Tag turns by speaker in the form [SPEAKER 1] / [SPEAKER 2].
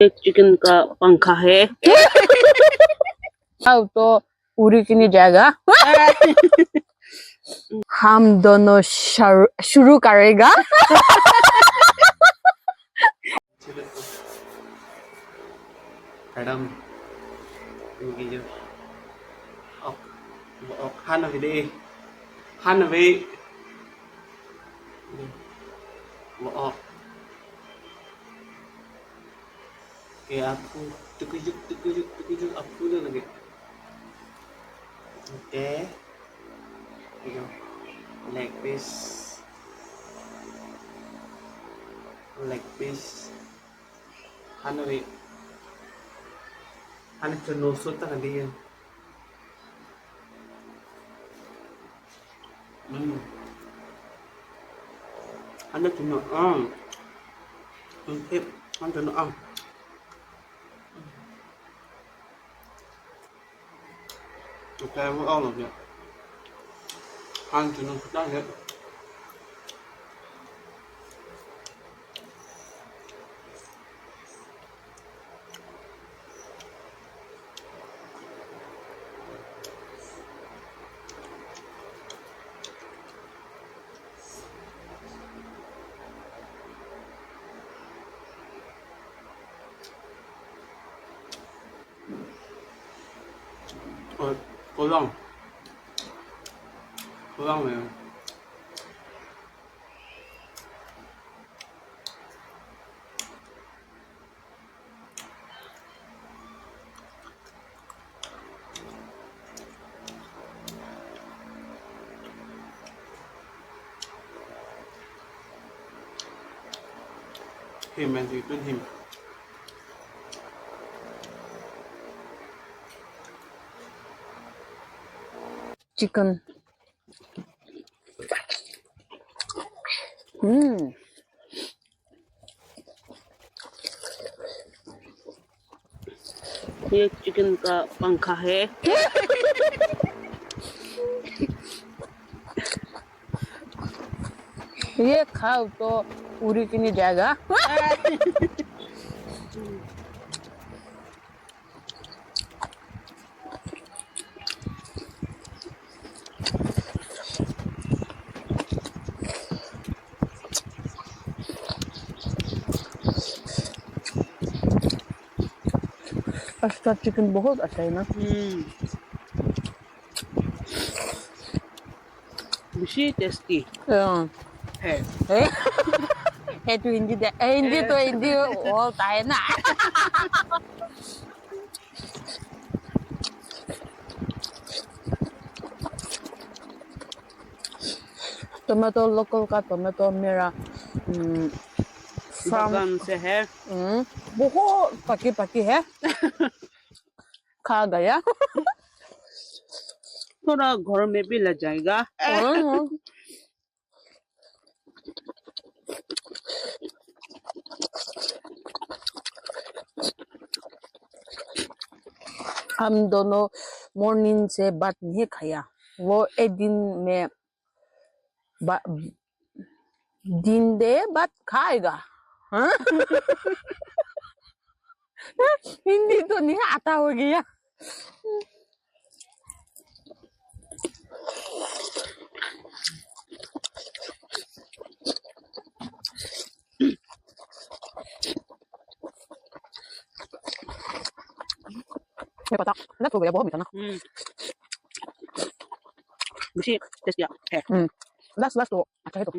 [SPEAKER 1] एक चिकन का पंखा है।
[SPEAKER 2] अब तो उड़ी की नहीं जाएगा। हम दोनों शुरू करेगा।
[SPEAKER 3] Adam gì chứ ốc ốc han là đi han là vì ốc cái aku tukujuk aku tu lagi okay gitu leg piece han là vì han là chân nốt suốt tất cả đi han là chân nốt thêm han chân nốt ok mới ăn được nhỉ han chân nốt tất cả cố gắng này hiểm là gì bên hiểm
[SPEAKER 2] chicken
[SPEAKER 1] एक chicken का पंखा है।
[SPEAKER 2] ये खाओ तो उड़ी की नहीं जाएगा। इसका चिकन बहुत अच्छा है ना।
[SPEAKER 1] बेसी टेस्टी है।
[SPEAKER 2] है तो हिंदी हिंदी तो हिंदी होता है ना। टोमेटो लोकल का टोमेटो मेरा
[SPEAKER 1] बगान से है।
[SPEAKER 2] बहुत पकी पकी है। खा गया।
[SPEAKER 1] थोड़ा घर में भी लग जाएगा।
[SPEAKER 2] हम दोनों मॉर्निंग से बात नहीं खाया। वो एक दिन में दिन दे बात खाएगा। हाँ? हिंदी तो नहीं आता हो गया। मैं पता लग हो गया बहुत मीठा ना।
[SPEAKER 1] बेसी टेस्टी है।
[SPEAKER 2] लास्ट तो अच्छा है तो।